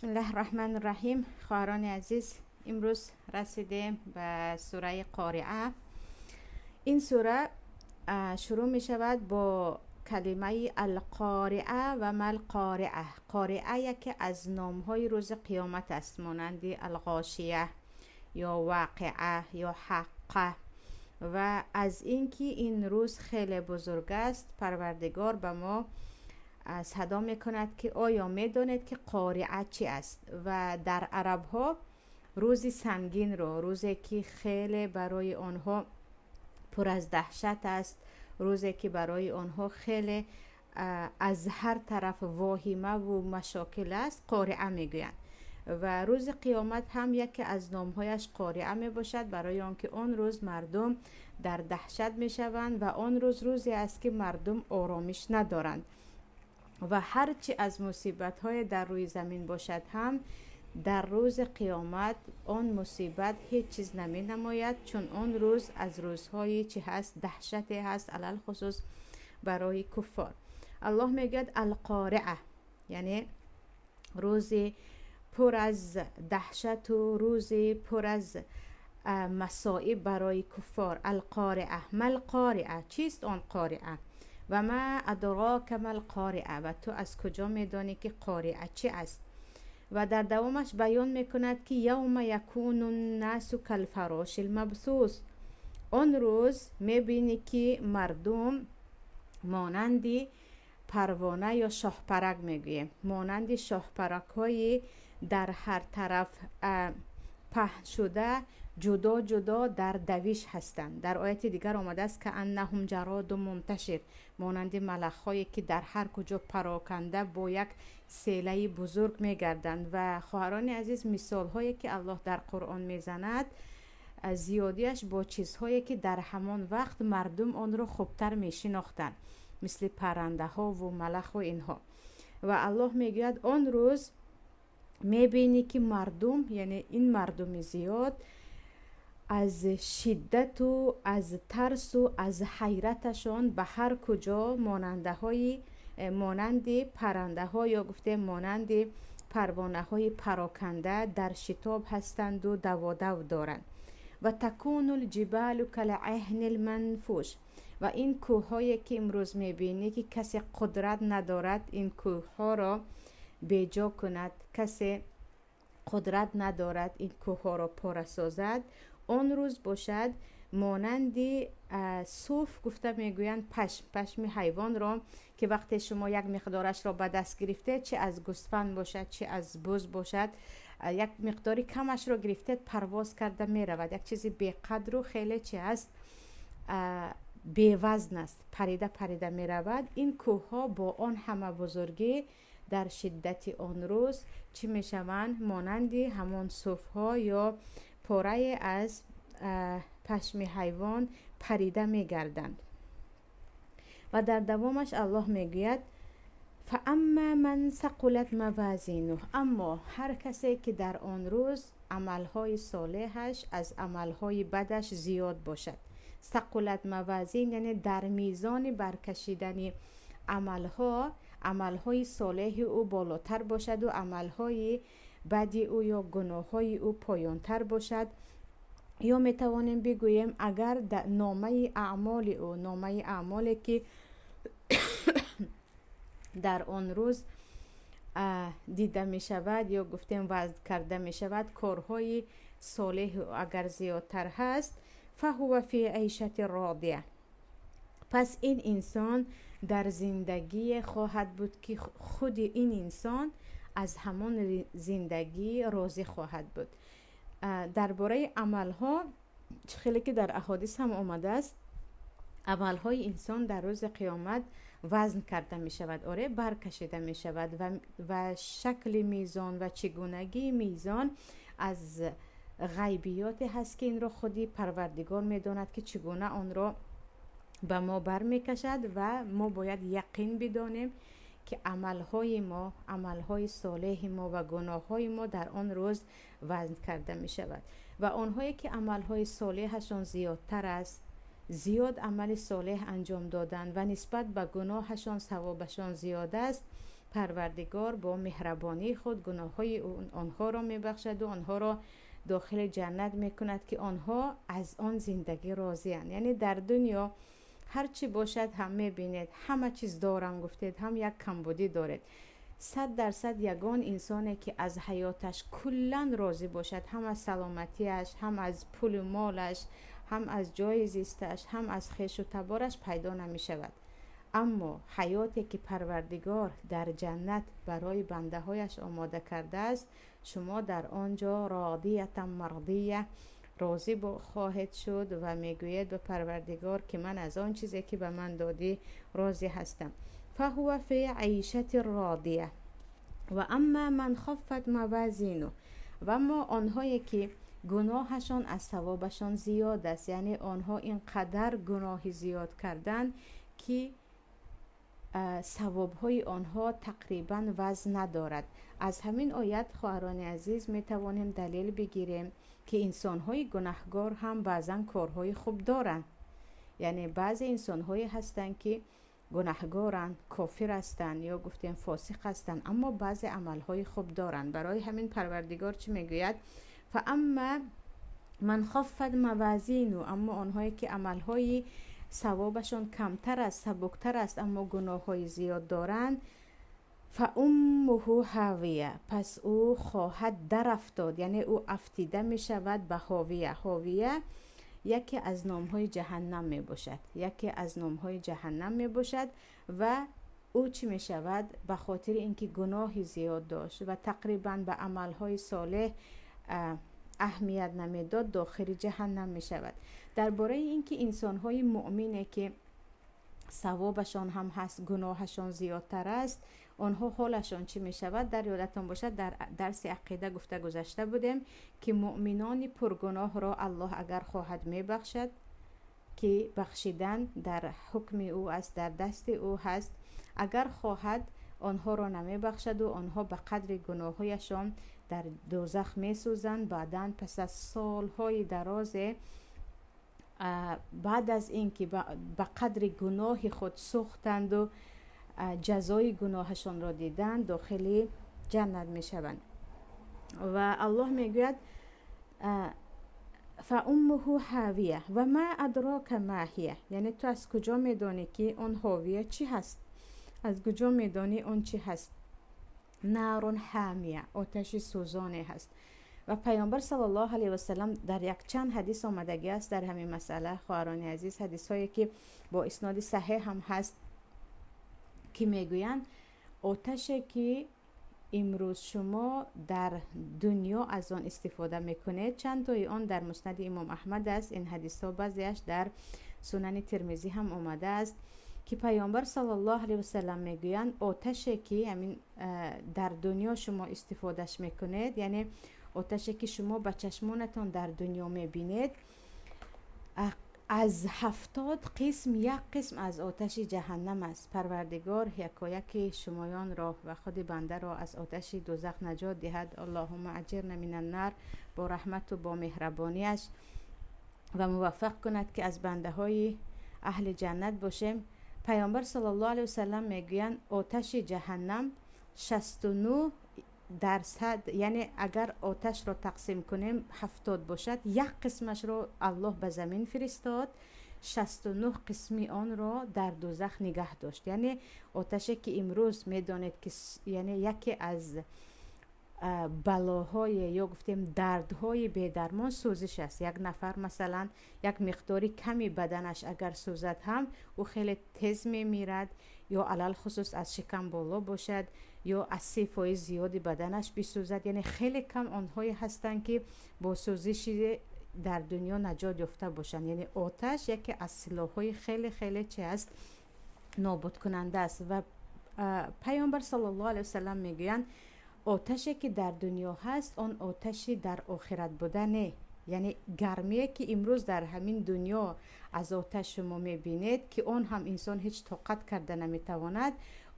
بسم الله الرحمن الرحیم. خواهران عزیز، امروز رسیدیم به سوره قارعه. این سوره شروع می شود با کلمه القارعه و ما القارعه. قارعه یکی از نام های روز قیامت است، مانند الغاشیه یا واقعه یا حقه. و از اینکه این روز خیلی بزرگ است، پروردگار به ما صدا میکند که آیا میدانید که قارعه چی است؟ و در عرب ها روزی سنگین رو، روزی که خیلی برای آنها پر از دهشت است، روزی که برای آنها خیلی از هر طرف واهمه و مشاکل است، قارعه میگویند. و روز قیامت هم یکی از نامهایش قارعه می باشد، برای آنکه آن روز مردم در دهشت می شوند و آن روز روزی است که مردم آرامش ندارند و هرچی از مصیبت های در روی زمین باشد هم در روز قیامت آن مصیبت هیچ چیز نمی نماید، چون آن روز از روزهایی چی هست، دهشتی هست، علل خصوص برای کفار. الله میگوید القارعه، یعنی روزی پر از دهشت و روزی پر از مصائب برای کفار. القارعه، ما القارعه، چیست آن قارعه؟ و ما ادراک ما القارعه، و تو از کجا میدانی که قارعه چی است؟ و در دوامش بیان میکند که یوم یکون الناس کالفراش المبثوث، آن روز میبینی که مردم مانندی پروانه یا شاهپرک میگوییم، مانند شاهپرک های در هر طرف پهن شده جدا جدا در دویش هستند. در آیت دیگر آمده است که انهم جراد منتشر، مانند ملخ‌هایی که در هر کجا پراکنده با یک سیله بزرگ میگردند. و خواهران عزیز، مثال هایی که الله در قرآن میزند زیادیش با چیزهایی که در همان وقت مردم آن را خوبتر میشناختند، مثل پرنده ها و ملخ و اینها. و الله میگوید آن روز میبینی که مردم، یعنی این مردم زیاد، از شدت و از ترس و از حیرتشان به هر کجا مانند پرنده ها یا گفته مانند پروانه های پراکنده در شتاب هستند و دوادو دارند. و تکون الجبال کالعهن المنفوش، و این کوه هایی که امروز میبینی که کسی قدرت ندارد این کوه ها را بیجا کند، کسی قدرت ندارد این کوه ها را پاره سازد، آن روز باشد مانندی صوف. گفته میگویند پشم حیوان را که وقتی شما یک مقدارش را به دست گرفته، چه از گوسفند باشد چه از بز باشد، یک مقداری کمش را گرفته پرواز کرده می رود، یک چیزی بیقدر و خیلی چی است، بی وزن است، پریده می رود. این کوه ها با آن همه بزرگی در شدت آن روز چی می شوند؟ مانندی همان صوف ها یا پاره از پشم حیوان پریده می گردند. و در دوامش الله می گوید فاما من ثقلت موازینه، اما هر کسی که در آن روز عملهای صالحش از عملهای بدش زیاد باشد. ثقلت موازین یعنی در میزان برکشیدن عملهای صالح او بالاتر باشد و عملهای بدی او یا گناههای او پایانتر باشد. یا میتوانیم بگوییم اگر در نامه اعمالی که در آن روز دیده می شود یا گفتیم وزن کرده می شود، کارهای صالح اگر زیادتر هست، فهو فی عیشت راضیه، پس این انسان در زندگی خواهد بود که خود این انسان از همان زندگی راضی خواهد بود. درباره عملها خیلی که در احادیث هم آمده است، عملهای انسان در روز قیامت وزن کرده می شود، برکشیده می شود و شکل میزان و چگونگی میزان از غیبیات هست که این را خودی پروردگار می داند که چگونه آن را به ما بر می کشد و ما باید یقین بدانیم که عملهای صالح ما و گناههای ما در آن روز وزن کرده می شود. و آنهایی که عملهای صالحشان زیادتر است، زیاد عمل صالح انجام دادن و نسبت به گناهشان ثوابشان زیاد است، پروردگار با مهربانی خود گناههای آنها را میبخشد و آنها را داخل جنت میکند که آنها از آن زندگی راضی اند. یعنی در دنیا هر چی باشد هم میبینید همه چیز دارم گفتید، هم یک کمبودی دارید. 100% یگان انسانی که از حیاتش کلا راضی باشد، هم از سلامتیش، هم از پول و مالش، هم از جای زیستش، هم از خویش و تبارش پیدا نمی شود. اما حیاتی که پروردگار در جنت برای بنده هایش آماده کرده است، شما در آنجا راضیه مرضیه راضی خواهد شد و میگوید به پروردگار که من از آن چیزی که به من دادی راضی هستم. فهو فی عیشت راضیه و اما من خفت موازینه، و اما آنهایی که گناهشان از ثوابشان زیاد است، یعنی آنها اینقدر گناهی زیاد کردن که ثوابهای آنها تقریبا وزن ندارد. از همین آیت خواهران عزیز می توانیم دلیل بگیریم که انسانهای گناهگار هم بعضا کارهای خوب دارند. یعنی بعضی انسانهایی هستند که گناهگارند، کافر هستند یا گفتیم فاسق هستند، اما بعضی عملهای خوب دارند. برای همین پروردگار چی میگوید؟ فاما من خفت موازینه، اما آنهایی که عملهای ثوابشان کمتر است، سبکتر است، اما گناههای زیاد دارند، فامه هاویه، پس او خواهد در افتاد، یعنی او افتیده می شود به هاویه. هاویه یکی از نامهای جهنم می باشد، یکی از نامهای جهنم می باشد. و او چی می شود؟ به خاطر اینکه گناهی زیاد داشت و تقریبا به عملهای صالح اهمیت نمیداد، داخل جهنم می شود. درباره اینکه انسان‌های مؤمنه که ثوابشان هم هست، گناهشان زیادتر است، آنها حالشان چی می شود؟ در یادتان باشد در درس عقیده گفته گذشته بودیم که مؤمنان پرگناه را الله اگر خواهد می بخشد، که بخشیدن در حکم او است، در دست او هست. اگر خواهد آنها را نمی بخشد و آنها به قدر گناهایشان در دوزخ می سوزند. بعداً پس از سالهای دراز، بعد از اینکه به قدر گناه خود سوختند و جزای گناهشان را دیدند، داخل جنت می شوند. و الله می گوید فامه هاویه و ما ادراک ما هی، یعنی تو از کجا می دانی که اون هاویه چی هست؟ از کجا می دانی اون چی هست؟ نار حامیه، آتش سوزانه هست. و پیامبر صلی الله علیه و سلم در یک چند حدیث آمدگی است در همین مسئله خواهران عزیز، حدیث هایی که با اسناد صحیح هم هست که میگویند آتشی که امروز شما در دنیا از آن استفاده میکنید، چند تای آن در مسند امام احمد است. این حدیث ها بعضیش در سنن ترمذی هم آمده است که پیامبر صلی الله علیه و سلم میگویند آتشی که همین در دنیا شما استفادهش میکنید، یعنی آتشی که شما به چشمانتان در دنیا میبینید، از 70 قسم یک قسم از آتش جهنم است. پروردگار یکایک شمایان را و خود بنده را از آتش دوزخ نجات دهد. اللهم اجرنا من النار، با رحمت و با مهربانیش و موفق کند که از بنده های اهل جنت باشیم. پیامبر صلی الله علیه و سلم میگویند آتش جهنم 69%، یعنی اگر آتش را تقسیم کنیم 70 باشد، یک قسمش را الله به زمین فرستاد، 69 قسمی آن را در دوزخ نگه داشت. یعنی آتشی که امروز میدانید که یعنی یکی از بلاهای یا گفتیم دردهای بی‌درمان سوزش است. یک نفر مثلا یک مقداری کمی بدنش اگر سوزد هم او خیلی تیز میمیرد، یا علل خصوص از شکم بالا باشد یا از 3% زیادی بدنش بسوزد. یعنی خیلی کم آنهایی هستند که با سوزش در دنیا نجات یافته باشند. یعنی آتش یکی از سلاح‌های خیلی خیلی چه است؟ نابود کننده است. و پیامبر صلی الله علیه و سلم میگویند آتشی که در دنیا هست آن آتشی در آخرت بوده نه. یعنی گرمی که امروز در همین دنیا از آتش شما میبینید که آن هم انسان هیچ طاقت کرده نمیتواند،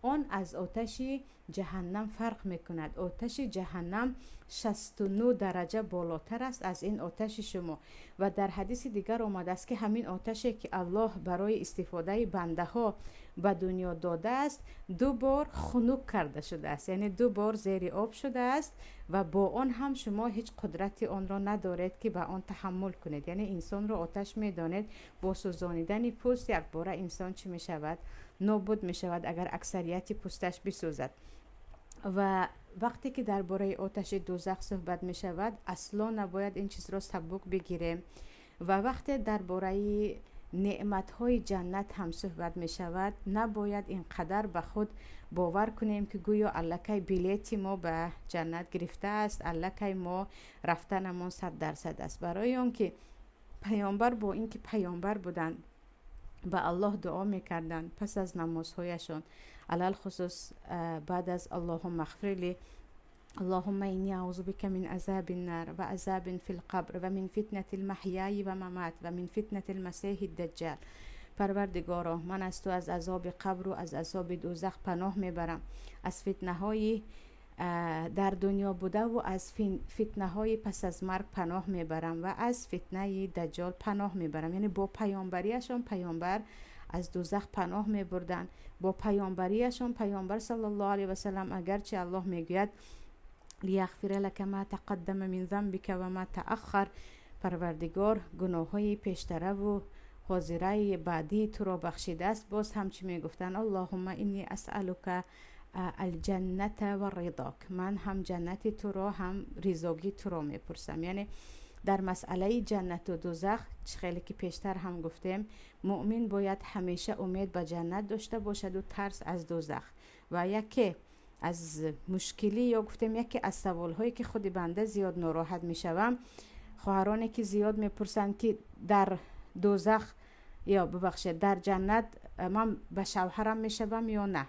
آن از آتش جهنم فرق میکند. آتش جهنم 69 درجه بالاتر است از این آتش شما. و در حدیث دیگر آمده است که همین آتشی که الله برای استفاده بنده ها به دنیا داده است 2 بار خنک کرده شده است، یعنی 2 بار زیر آب شده است و با آن هم شما هیچ قدرتی آن را ندارید که به آن تحمل کنید. یعنی انسان را آتش میدانید، با سوزانیدن پوست یک بار انسان چی می شود؟ نابود می شود اگر اکثریت پوستش بسوزد. و وقتی که درباره آتش دوزخ صحبت می شود اصلا نباید این چیز را سبک بگیریم. و وقتی درباره نعمت های جنت هم صحبت می شود نباید اینقدر به خود باور کنیم که گویا الکی بلیتی ما به جنت گرفته است، الکی ما رفتنمون 100% است. برای اون که پیامبر با اینکه پیامبر بودن به الله دعا میکردن پس از نمازهایشان، علل خصوص بعد از اللهم اغفر لی اللهم اینی اعوذ بک من عذاب النار و عذاب فی القبر و من فتنة المحیای و ممات و من فتنة المسیح الدجال. پروردگارا من از تو از عذاب قبر و از عذاب دوزخ پناه میبرم، از فتنه های در دنیا بوده و از فتنه های پس از مرگ پناه میبرم و از فتنه دجال پناه میبرم. یعنی با پیامبریشون پیامبر از دوزخ پناه میبردن. با پیامبریشون پیامبر صلی الله علیه و سلم اگرچه الله میگوید لیغفر لک ما تقدم من ذنبک و ما تأخر، پروردگار گناه های پیشتره و حاضره بعدی تو را بخشیده است، باز همچی میگفتن اللهم انی اسألک الجنت و رضاک، من هم جنت تو را هم رضاگی تو را میپرسم. یعنی در مسئله جنت و دوزخ خیلی که پیشتر هم گفتیم مؤمن باید همیشه امید به جنت داشته باشد و ترس از دوزخ. و یکی از مشکلی یا گفتیم یکی از سوال هایی که خود بنده زیاد ناراحت میشوم، خواهرانی که زیاد میپرسند که در دوزخ یا ببخشید در جنت من به شوهرم میشوم یا نه،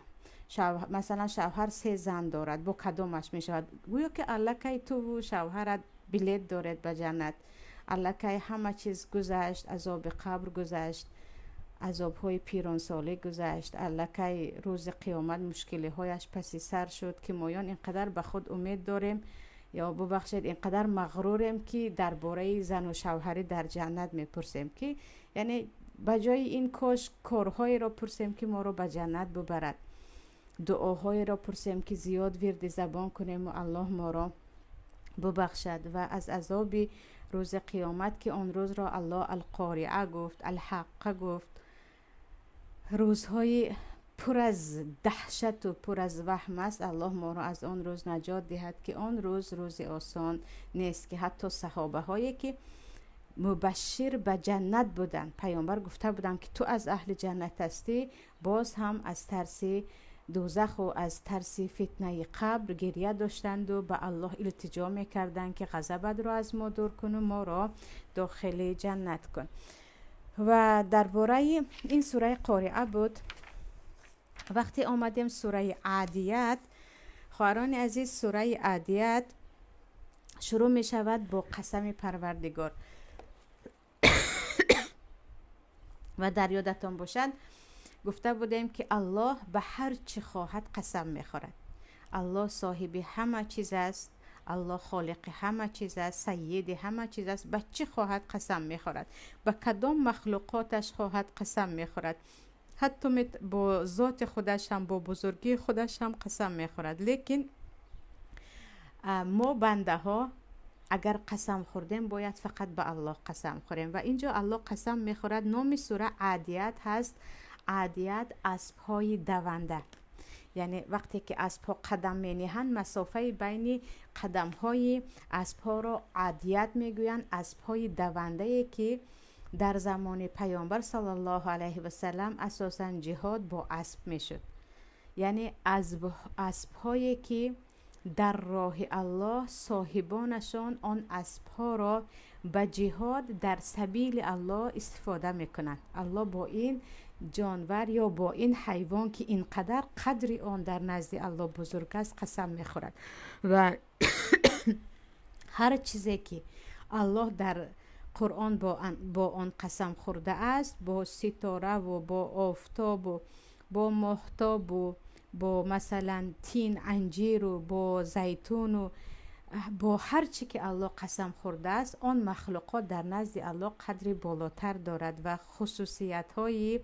مثلا شوهر 3 زن دارد با کدامش میشود؟ گویا که الکی تو شوهرت بلیت دارد به جنت، الکی همه چیز گذشت، عذاب قبر گذشت، عذاب های پیران ساله گذشت، الکی روز قیامت مشکلی هایش پسی سر شد که مایان اینقدر به خود امید داریم یا ببخشید اینقدر مغروریم که درباره زن و شوهری در جنت میپرسیم که یعنی بجای این کاش کارهایی را پرسیم که ما را به جنت ببرد، دعاهایی را پرسیم که زیاد ورد زبان کنیم و الله ما را ببخشد. و از عذاب روز قیامت که آن روز را الله القارعه گفت، الحقه گفت، روزهای پر از دهشت و پر از وهم است. الله ما را از آن روز نجات دهد که آن روز روز آسان نیست که حتی صحابه هایی که مبشر به جنت بودن، پیامبر گفته بودن که تو از اهل جنت هستی، باز هم از ترس دوزخ و از ترس فتنه قبر گریه داشتند و به الله التجا میکردند که غضبت را از ما دور کن و ما را داخل جنت کن. و درباره این سوره قارعه بود. وقتی آمدیم سوره عادیات، خواهران عزیز، سوره عادیات شروع می شود با قسم پروردگار و در یادتان باشد گفته بودیم که الله به هر چی خواهد قسم می خورد. الله صاحب همه چیز است، الله خالق همه چیز است، سید همه چیز است. به چی خواهد قسم می خورد؟ به کدام مخلوقاتش خواهد قسم می خورد؟ حتی با ذات خودش هم، با بزرگی خودش هم قسم می خورد. لیکن ما بنده ها اگر قسم خوردیم باید فقط به الله قسم خوریم. و اینجا الله قسم می خورد. نام سوره عادیات هست. عادیات اسب های دونده، یعنی وقتی که اسب ها قدم می نهند مسافه بین قدم های اسب ها را عادیات می گویند. اسب های دونده که در زمان پیامبر صلی الله علیه و سلم اساساً جهاد با اسب می شد. یعنی اسب هایی که در راه الله صاحبانشان آن اسب ها را به جهاد در سبیل الله استفاده می کنند. الله با این جانور یا با این حیوان که اینقدر قدر آن در نزد الله بزرگ است قسم می خورد. و هر چیزی که الله در قرآن با آن قسم خورده است، با ستاره و با آفتاب و با ماهتاب و با مثلا تین، انجیر و با زیتون و با هر چی که الله قسم خورده است، آن مخلوقات در نزد الله قدری بالاتر دارد و خصوصیت های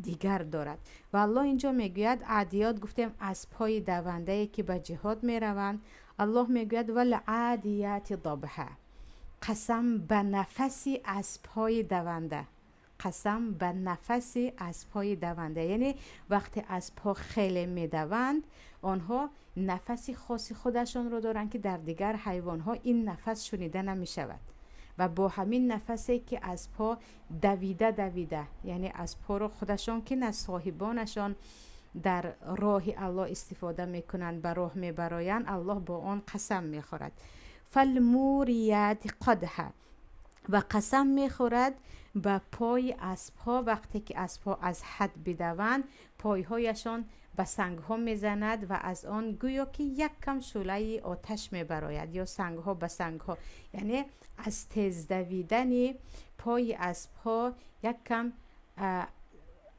دیگر دارد. و الله اینجا میگوید عادیات، گفتیم اسب‌های دونده که به جهاد میروند. الله میگوید والعادیات ضبحا، قسم به نفسی اسب‌های دونده، قسم به نفسی اسب‌های دونده، یعنی وقتی اسب‌ها خیلی میدوند آنها نفسی خاصی خودشان رو دارن که در دیگر حیوان‌ها این نفس شنیده نمی‌شود. و با همین نفسی که اسب‌ها دویده، یعنی اسب‌ها رو خودشان که نه صاحبانشان در راه الله استفاده میکنند، به راه میبرایند، الله با آن قسم میخورد. فالموریات قدحا، و قسم میخورد به پای اسب‌ها وقتی که اسب‌ها از حد بدوند، پایهایشان به سنگ‌ها میزند و از آن گویا که یک کم شعله آتش میبراید، یا سنگ‌ها به سنگ‌ها، یعنی از تیز دویدن پای اسب‌ها یک کم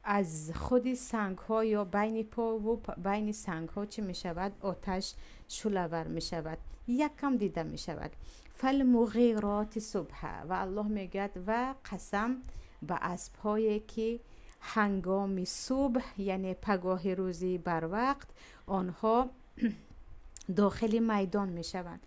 از خود سنگ‌ها یا بین پا و بین سنگ‌ها چه می‌شود؟ آتش شعله‌ور می‌شود، یک کم دیده می‌شود. فالمغیرات صبح، و الله میگوید و قسم به اسب‌هایی که هنگام صبح، یعنی پگاه روزی بر وقت، آنها داخل میدان میشوند.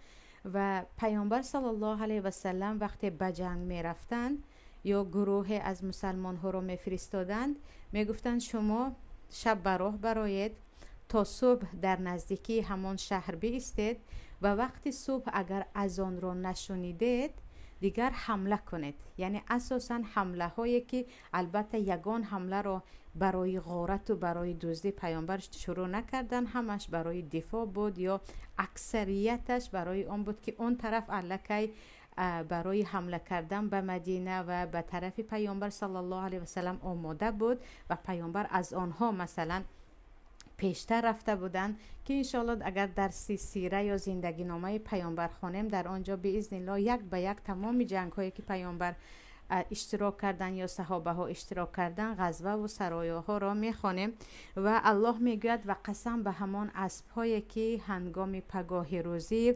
و پیامبر صلی الله علیه و سلم وقتی به جنگ میرفتند یا گروه از مسلمان ها رو میفرستادند، میگفتند شما شب به راه برآیید تا صبح در نزدیکی همان شهر بایستید و وقتی صبح اگر اذان را نشنیدید دیگر حمله کنید. یعنی اساساً حمله هایی که البته یگان حمله را برای غارت و برای دزدی پیامبر شروع نکردن، همش برای دفاع بود یا اکثریتش برای آن بود که اون طرف الکی برای حمله کردن به مدینه و به طرف پیامبر صلی الله علیه و سلم آماده بود و پیامبر از آنها مثلا پیشتر رفته بودند که انشالله اگر در سیره یا زندگی نامه پیامبر خوانیم در آنجا به اذن الله یک به یک تمام جنگ هایی که پیامبر اشتراک کردن یا صحابه ها اشتراک کردن، غزوه و سرایا ها را میخوانیم. و الله میگوید و قسم به همان اسب هایی که هنگام پگاه روزی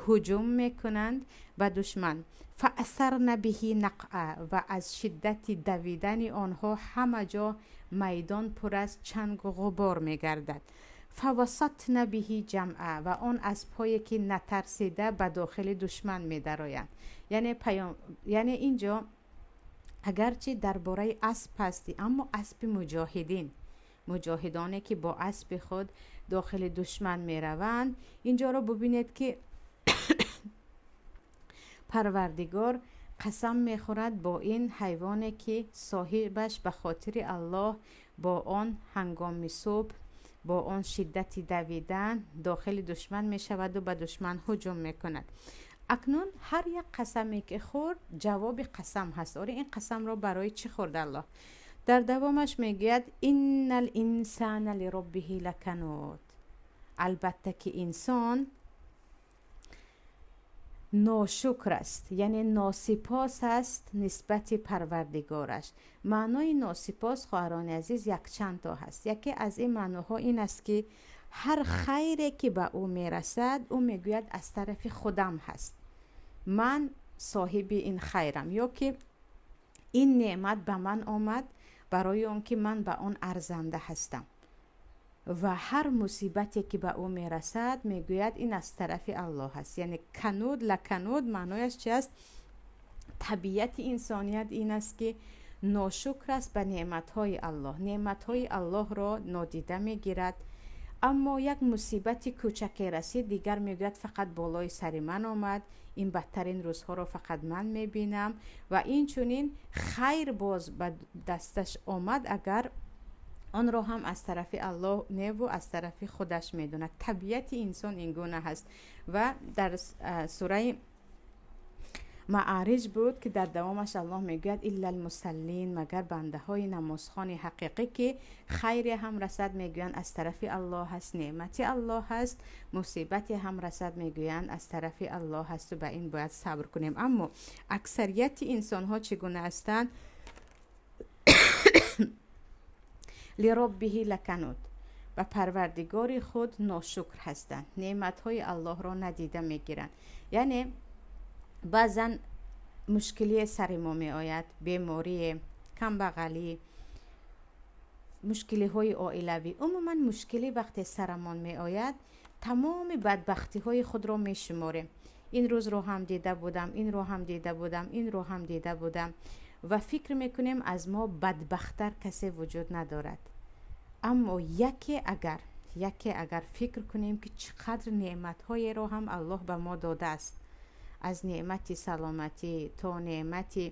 هجوم میکنند به دشمن، فاثرن به نقعه، و از شدت دویدن آنها همه جا میدان پر از چنگ و غبار میگردد. فوسطن به جمعه، و آن اسب‌هایی که نترسیده به داخل دشمن می‌درآیند. یعنی اینجا اگرچه درباره اسب هستی، اما اسب مجاهدانی که با اسب خود داخل دشمن میروند، اینجا رو ببینید که پروردگار قسم میخورد با این حیوانی که صاحبش به خاطر الله با آن هنگام صبح با آن شدت دویدن داخل دشمن میشود و به دشمن هجوم میکند. اکنون هر یک قسمی که خورد جواب قسم هست. این قسم را برای چی خورد الله؟ در دوامش میگوید ان الانسان لربه لکنود، البته که انسان ناشکر است، یعنی ناسپاس است نسبت پروردگارش. معنای ناسپاس خواهران عزیز یک چند تا هست. یکی از این معناها این است که هر خیری که به او میرسد او میگوید از طرف خودم هست، من صاحب این خیرم، یا که این نعمت به من آمد برای اون که من به آن ارزنده هستم. و هر مصیبتی که به او میرسد میگوید این از طرف الله هست. یعنی کنود لکنود معنایش چی است؟ طبیعت انسانیت این است که ناشکر است به نعمتهای الله، نعمتهای الله را نادیده میگیرد. اما یک مصیبت کوچکی رسید دیگر میگوید فقط بالای سر من آمد، این بدترین روزها را فقط من میبینم. و این چونین خیر باز به دستش آمد اگر آن را هم از طرف الله نه و از طرف خودش میدونه. طبیعت انسان این گونه هست. و در سوره معارج بود که در دوامش الله میگوید الا المصلین، مگر بنده های نمازخوان حقیقی که خیر هم رسد میگویند از طرف الله هست، نعمت الله هست، مصیبت هم رسد میگویند از طرف الله هست و به این باید صبر کنیم. اما اکثریت انسان ها چگونه هستند؟ لربه لکنود، و پروردگار خود ناشکر هستند، نعمتهای الله را ندیده میگیرند. یعنی بعضا مشکلی سر ما می آید، بیماری، کمبغلی، مشکلی های عائلوی. عموما مشکلی وقتی سرمان می آید تمام بدبختی های خود را می شماریم. این روز رو هم دیده بودم، این رو هم دیده بودم، این رو هم دیده بودم و فکر میکنیم از ما بدبختر کسی وجود ندارد. اما یکی اگر فکر کنیم که چقدر نعمت های رو هم الله به ما داده است، از نعمت سلامتی تا نعمت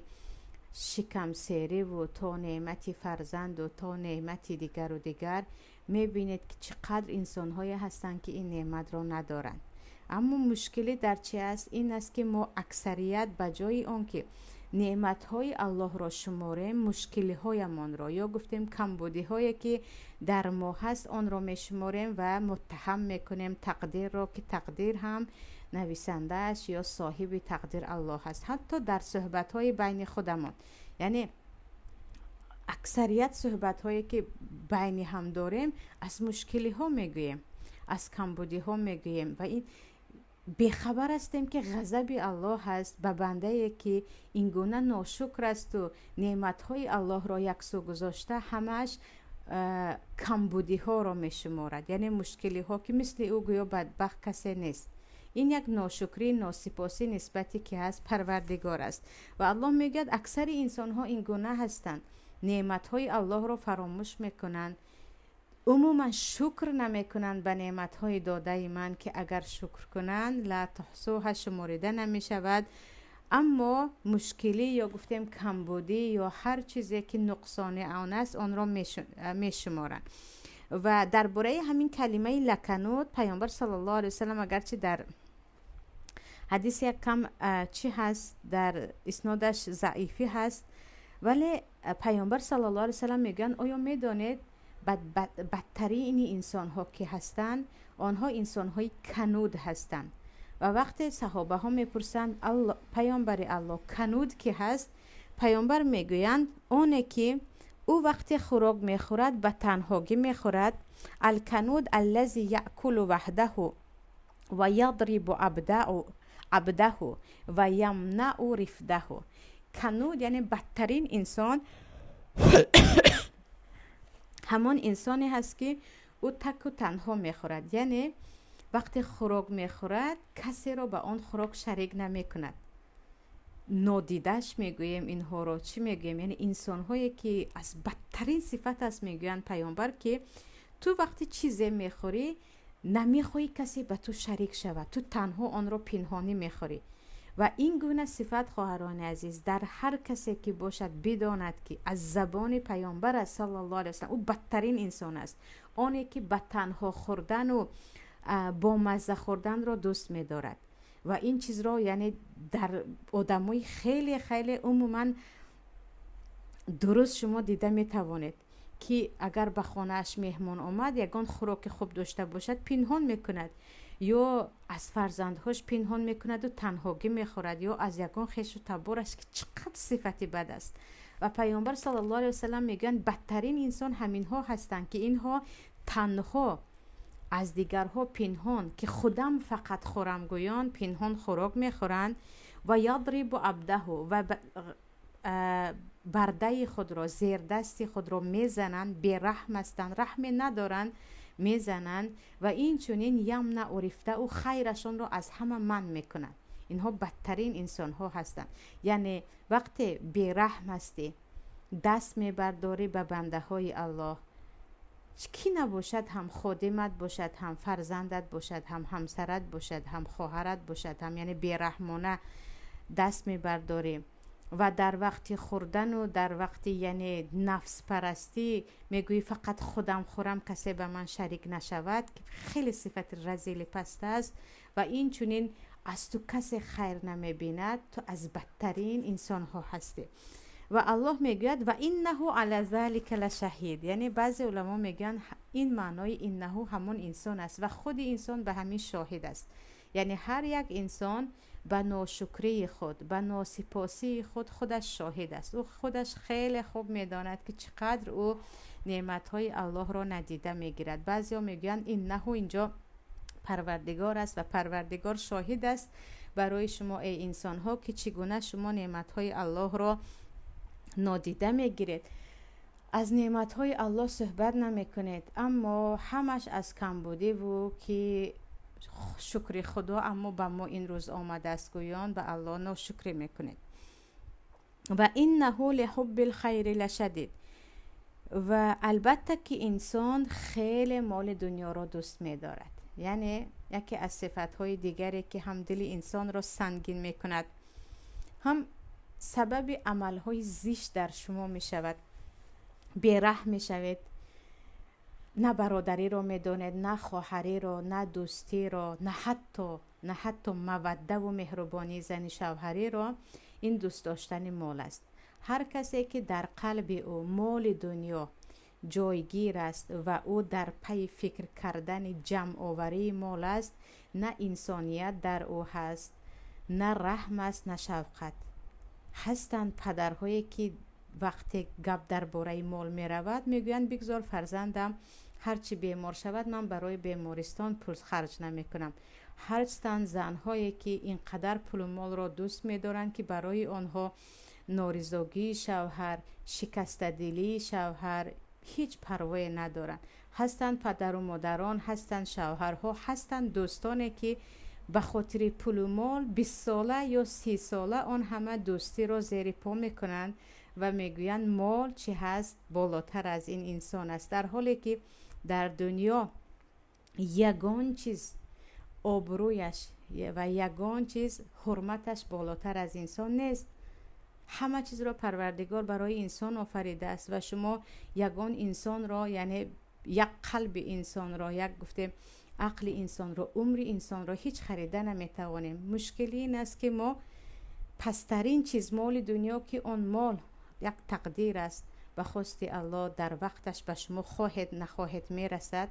شکم سیری و تا نعمت فرزند و تا نعمت دیگر و دیگر، میبینید که چقدر انسان های هستند که این نعمت را ندارند. اما مشکلی در چی است؟ این است که ما اکثریت بجای آن که نعمت های الله را شماریم، مشکلی های من را یا گفتیم کمبودی هایی که در ما هست آن را می شماریم و متهم میکنیم تقدیر را، که تقدیر هم نویسندهش یا صاحب تقدیر الله هست. حتی در صحبت های بین خودمان، یعنی اکثریت صحبت هایی که بین هم داریم از مشکلی ها میگوییم، از کمبودی ها میگوییم و این بیخبر هستیم که غضب الله هست به بنده که این گونه ناشکر است و نعمت های الله را یک سو گذاشته همش کمبودی ها را می شمارد، یعنی مشکلی ها که مثل او گویا بدبخت کسی نیست. این یک ناشکری، ناسپاسی نسبتی که هست پروردگار است و الله میگه اکثر انسان ها این گونه هستند، نعمت های الله را فراموش میکنند، عموما شکر نمیکنند به نعمت های داده من که اگر شکر کنند لا تحصوها شمریده نمی شود. اما مشکلی یا گفتیم کمبودی یا هر چیزی که نقصان آن است آن را می شمارند. و درباره همین کلمه لکنود پیامبر صلی الله علیه وسلم اگرچه در حدیث یک کم چی هست در اسنادش ضعیفی هست، ولی پیامبر صلی الله علیه وسلم میگن آیا میدانید بدترین انسان ها که هستند آنها انسان های کنود هستند. و وقتی صحابه ها میپرسند پیامبر الله کنود که هست، پیامبر میگویند اونه که او وقتی خوراک میخورد به تنهاگی میخورد. الکنود الذی یأکل وحده و یضرب عبده و یمنع رفده. کنود یعنی بدترین انسان همان انسانی هست که او تک و تنها میخورد، یعنی وقتی خوراک میخورد کسی را به آن خوراک شریک نمی کند. نادیدش میگویم اینها رو چی میگویم؟ یعنی انسان هایی که از بدترین صفت است میگوین پیامبر که تو وقتی چیزی میخوری نمیخوای کسی به تو شریک شود، تو تنها آن را پنهانی میخوری. و این گونه صفت خواهران عزیز در هر کسی که باشد بداند که از زبان پیامبر صلی الله علیه وسلم او بدترین انسان است، آنی که به تنها خوردن و با مزه خوردن را دوست می‌دارد. و این چیز را یعنی در آدمای خیلی خیلی عموما درست شما دیده می‌توانید که اگر به خانه‌اش مهمان آمد یگان خوراک خوب داشته باشد پنهان می‌کند، یا از فرزندهاش پنهان میکند و تنهاگی میخورد، یا از یگان خویش و تبارش که چقدر صفتی بد است. و پیامبر صلی الله علیه وسلم میگن بدترین انسان همین ها هستند که اینها تنها از دیگرها پنهان که خودم فقط خورم گویان پنهان خوراک میخورند و یضرب عبده و برده خود را زیر دست خود را میزنند، بی رحم هستند، رحم ندارند، میزنند و این چونین یمنع رفته و خیرشان را از همه من میکنند. اینها بدترین انسان ها هستند. یعنی وقتی بی رحم هستی دست میبرداری به بنده های الله، کی نباشد، هم خادمت باشد، هم فرزندت باشد، هم همسرت باشد، هم خواهرت باشد، هم یعنی بی رحمانه دست میبرداری و در وقت خوردن و در وقت یعنی نفس پرستی میگویی فقط خودم خورم کسی به من شریک نشود، که خیلی صفت رذیل پست است. و این چونین از تو کسی خیر نمیبیند، تو از بدترین انسان ها هستی. و الله میگوید و انه علی ذلک لشهید، یعنی بعضی علما میگن این معنای انه همون انسان است و خود انسان به همین شاهد است. یعنی هر یک انسان به ناشکری خود، به ناسپاسی خود خودش شاهد است. او خودش خیلی خوب میداند که چقدر او نعمتهای الله را ندیده میگیرد. بعضیا میگویند این نه اینجا پروردگار است و پروردگار شاهد است برای شما ای انسان ها که چگونه شما نعمتهای الله را نادیده میگیرید. از نعمتهای الله صحبت نمی کنید، اما همش از کمبودی و که شکر خدا اما به ما این روز آمده است گویان به الله ناشکری میکنید. و انه لحب الخیر لشدید. و البته که انسان خیلی مال دنیا را دوست می‌دارد. یعنی یکی از صفت‌های دیگری که هم دل انسان را سنگین می‌کند، هم سبب عمل‌های زشت در شما می‌شود. بی‌رحم می‌شوید، نه برادری را می‌دانید، نه خواهری را، نه دوستی را، نه حتی مودت و مهربانی زن شوهری را. این دوست داشتن مال است. هر کسی که در قلب او مال دنیا جایگیر است و او در پی فکر کردن جمع آوری مال است، نه انسانیت در او هست، نه رحم است، نه شفقت. هستند پدرهایی که وقتی گپ درباره مال می رود میگویند بگذار فرزندم هرچی بیمار شود من برای بیمارستان پول خرج نمی کنم. هستند زنهایی که اینقدر پول مال را دوست می دارند که برای آنها نارضایتی شوهر، شکستگی شوهر هیچ پروایی ندارند. هستند پدر و مادران، هستند شوهرها، هستند دوستانی که به خاطر پول و مال 20 ساله یا 30 ساله آن همه دوستی را زیر پا میکنند و میگویند مال چی هست بالاتر از این انسان است، در حالی که در دنیا یگان چیز آبرویش و یگان چیز حرمتش بالاتر از انسان نیست. همه چیز را پروردگار برای انسان آفریده است و شما یگان انسان را، یعنی یک قلب انسان را، یک گفته عقل انسان را، عمر انسان را هیچ خریده نمیتوانیم. مشکلی این است که ما پسترین چیز مال دنیا که آن مال یک تقدیر است، به خواست الله در وقتش به شما خواهد نخواهد میرسد.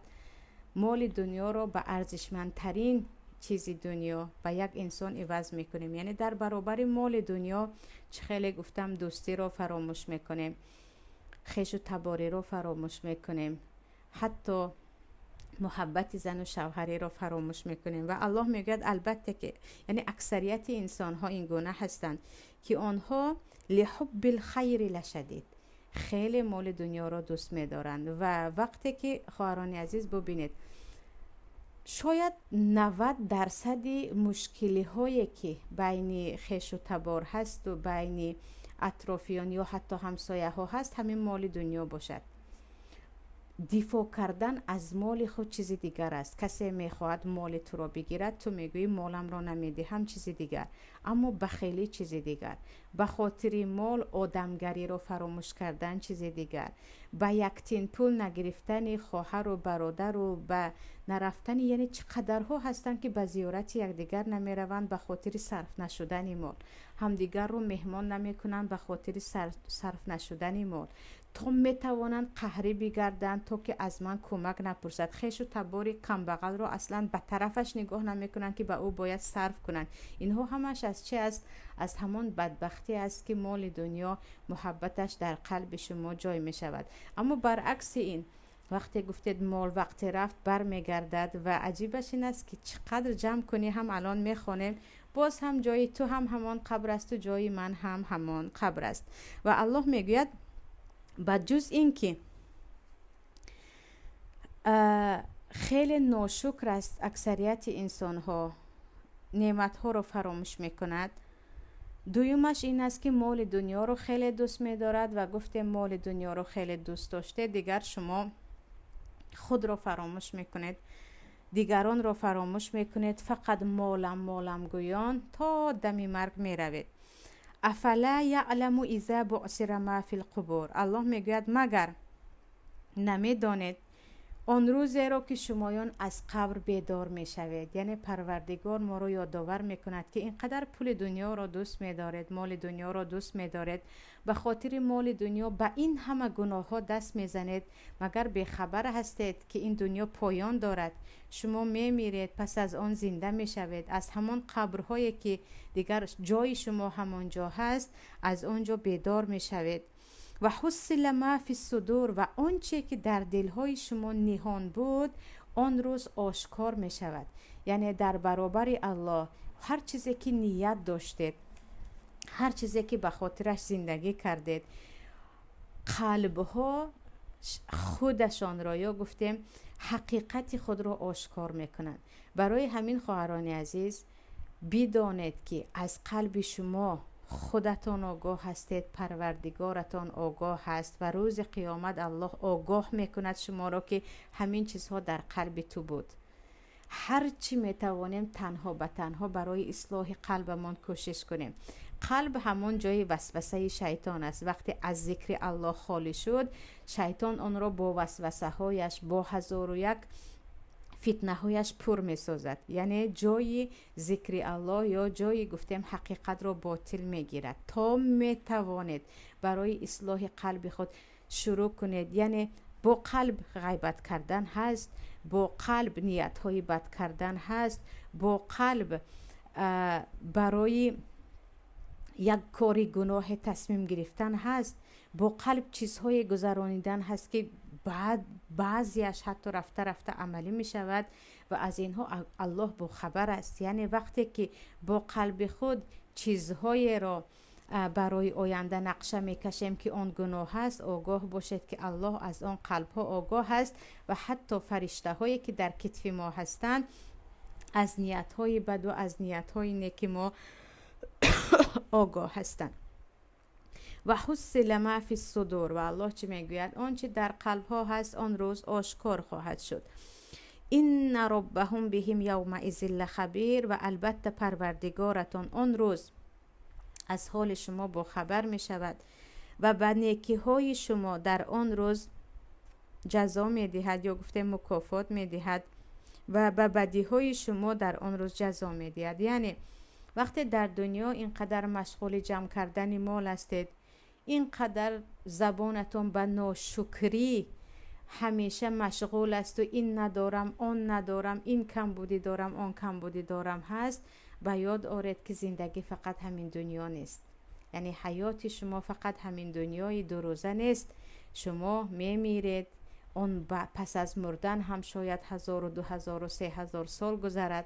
مال دنیا را به ارزشمندترین چیز دنیا و یک انسان عوض میکنیم. یعنی در برابر مال دنیا چه خیلی گفتم دوستی را فراموش میکنیم، خویش و تباری را فراموش میکنیم، حتی محبت زن و شوهری را فراموش میکنیم. و الله میگه البته که یعنی اکثریت انسان ها این گونه هستند که آنها لحب الخیر لشدید، خیلی مال دنیا را دوست میدارند. و وقتی که خواهران عزیز ببینید شاید 90% مشکلی هایی که بین خویش و تبار هست و بین اطرافیان یا حتی همسایه ها هست همین مال دنیا باشد. دفاع کردن از مال خود چیز دیگر است. کسی میخواهد مال تو را بگیرد، تو میگویی مالم را نمیدی، هم چیز دیگر. اما بخیلی چیز دیگر. به خاطر مال آدمگری را فراموش کردن چیز دیگر. به یک تین پول نگرفتن خواهر و برادر و به نرفتن، یعنی چقدرها هستند که به زیارت یکدیگر نمیروند به خاطر صرف نشدن مال. همدیگر رو مهمان نمیکنند به خاطر صرف نشدن مال. تا میتوانند قهری بگردند تا که از من کمک نپرسد. خویش و تبار کم بغل را اصلا به طرفش نگاه نمیکنند که به او باید صرف کنند. اینها همش از چه است؟ از همان بدبختی است که مال دنیا محبتش در قلب شما جای می شود. اما برعکس این وقتی گفتید مال وقتی رفت بر میگردد و عجیبش این است که چقدر جمع کنی هم الان میخوانیم باز هم جای تو هم همان قبر است و جای من هم همان قبر است. و الله میگوید بجز این که خیلی ناشکر است اکثریت انسان ها نعمت ها رو فراموش میکند. دویمش این است که مال دنیا رو خیلی دوست میدارد و گفته مال دنیا رو خیلی دوست داشته دیگر شما خود رو فراموش میکنید، دیگران رو فراموش میکنید، فقط مالم گویان تا دم مرگ میروید. افلا یعلم اذا بعثر ما فی القبور. الله میگوید مگر نمیدانید آن روزی را که شمایان از قبر بیدار می شوید. یعنی پروردگار ما رو یادآور می کند که اینقدر پول دنیا را دوست می دارید، مال دنیا را دوست می دارید، به خاطر مال دنیا به این همه گناه ها دست می زنید. مگر به خبر هستید که این دنیا پایان دارد؟ شما می میرید، پس از آن زنده می شوید. از همان قبرهایی که دیگر جای شما همانجا هست، از آنجا بیدار می شوید. و حصل ما فی الصدور، و آنچه که در دلهای شما نهان بود آن روز آشکار می شود. یعنی در برابر الله هر چیزی که نیت داشتید، هر چیزی که به خاطرش زندگی کردید، قلبها خودشان را، یا گفتیم حقیقت خود را آشکار میکنند. برای همین خواهران عزیز بدانید که از قلب شما خودتان آگاه هستید، پروردگارتان آگاه هست و روز قیامت الله آگاه میکند شما را که همین چیزها در قلب تو بود. هر چی میتوانیم تنها به تنها برای اصلاح قلبمان کوشش کنیم. قلب همون جای وسوسه شیطان است. وقتی از ذکر الله خالی شد، شیطان آن را با وسوسه هایش، با 1001 فتنه هایش پر می سازد. یعنی جای ذکر الله یا جای گفتیم حقیقت را باطل می گیرد. تا می توانید برای اصلاح قلب خود شروع کنید. یعنی با قلب غیبت کردن هست، با قلب نیت های بد کردن هست، با قلب برای یک کاری گناه تصمیم گرفتن هست، با قلب چیزهای گذرانیدن هست که بعضیش حتی رفته رفته عملی می شود و از اینها الله با خبر است. یعنی وقتی که با قلب خود چیزهای را برای آینده نقشه می کشیم که آن گناه هست، آگاه باشید که الله از آن قلب ها آگاه هست و حتی فرشته هایی که در کتف ما هستند از نیت های بد و از نیت های نیک ما آگاه هستند. و حصل ما فی الصدور، و الله چی میگوید؟ آنچه در قلب ها هست آن روز آشکار خواهد شد. این ربهم بهم یومئذ لخبیر، و البته پروردگارتان آن روز از حال شما با خبر می شود و به نیکی های شما در آن روز جزا می دهد، یا گفته مکافات می دهد، و به بدی های شما در آن روز جزا می دهد. یعنی وقتی در دنیا اینقدر مشغول جمع کردن مال هستید، اینقدر زبانتون به ناشکری همیشه مشغول است و این ندارم، آن ندارم، این کم بودی دارم، آن کم بودی دارم هست، به یاد آورید که زندگی فقط همین دنیا نیست. یعنی حیات شما فقط همین دنیای 2 روزه نیست. شما میمیرید، اون پس از مردن هم شاید 1000 و 2000 و 3000 سال گذرد.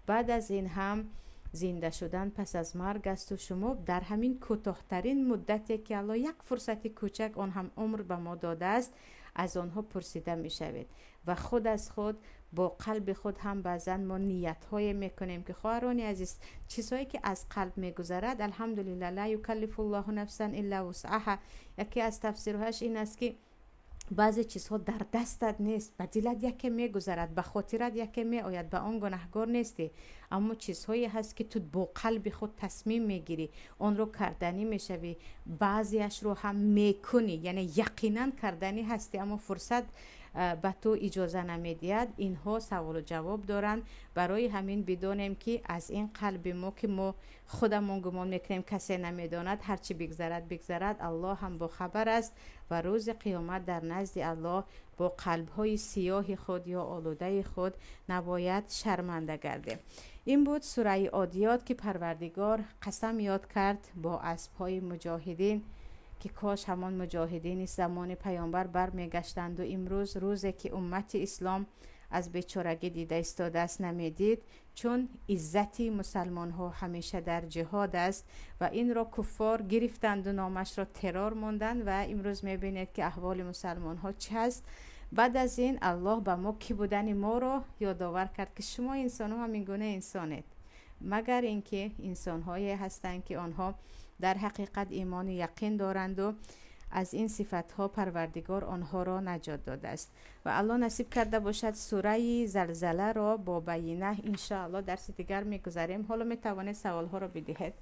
بعد از این هم زنده شدن پس از مرگ است و شما در همین کوتاه‌ترین مدتی که الله یک فرصت کوچک آن هم عمر به ما داده است از آنها پرسیده می شوید. و خود از خود با قلب خود هم بعضا ما نیت های میکنیم که خواهرانی عزیز چیزهایی که از قلب میگذرد الحمدلله لا یکلف الله نفسا الا وسعها. یکی از تفسیرهاش این است که بعضی چیزها در دستت نیست، به دلت یکی میگذرد، به خاطرت یکی میآید، به آن گناهگار نیستی، اما چیزهایی هست که تو با قلب خود تصمیم میگیری، آن رو کردنی میشوی، بعضیش رو هم میکنی، یعنی یقینا کردنی هستی اما فرصت به تو اجازه نمیدید. اینها سوال و جواب دارن. برای همین بدونیم که از این قلب ما که ما خودمون گمان میکنیم کسی نمیداند، هرچی بگذرد الله هم با خبر است و روز قیامت در نزد الله با قلب‌های سیاه خود یا آلوده خود نباید شرمنده گردیم. این بود سوره عادیات که پروردگار قسم یاد کرد با اسب‌های مجاهدین که کاش همان مجاهدین زمان پیامبر برمیگشتند و امروز روزی که امت اسلام از بیچارگی دیده است و دست نمیدید، چون عزت مسلمان ها همیشه در جهاد است و این را کفار گرفتند و نامش را ترور ماندند و امروز میبینید که احوال مسلمان ها چه است. بعد از این الله به ما کی بودن ما را یادآور کرد که شما انسان ها همین گونه انسانید، مگر اینکه انسان هایی هستند که آنها در حقیقت ایمان یقین دارند و از این صفت ها پروردگار آنها را نجات داده است. و الله نصیب کرده باشد سوره زلزله را با بینه ان شاء الله درس دیگر میگذاریم. حالا میتوانید سوال ها را بدهید.